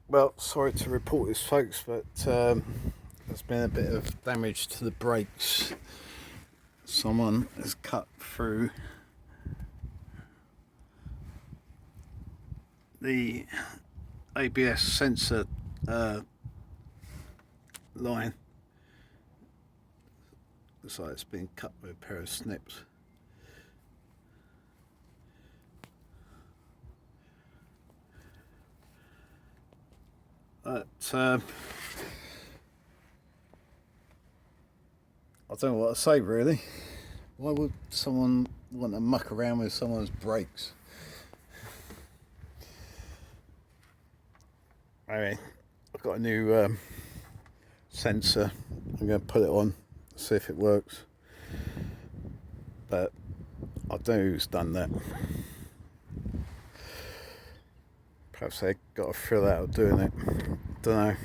Well, sorry to report this, folks, but there's been a bit of damage to the brakes. Someone has cut through the ABS sensor line. Looks like it's been cut with a pair of snips. But I don't know what to say, really. Why would someone want to muck around with someone's brakes? Anyway, I've got a new sensor. I'm going to put it on, see if it works. But I don't know who's done that. Perhaps they got a thrill out of doing it. Don't know.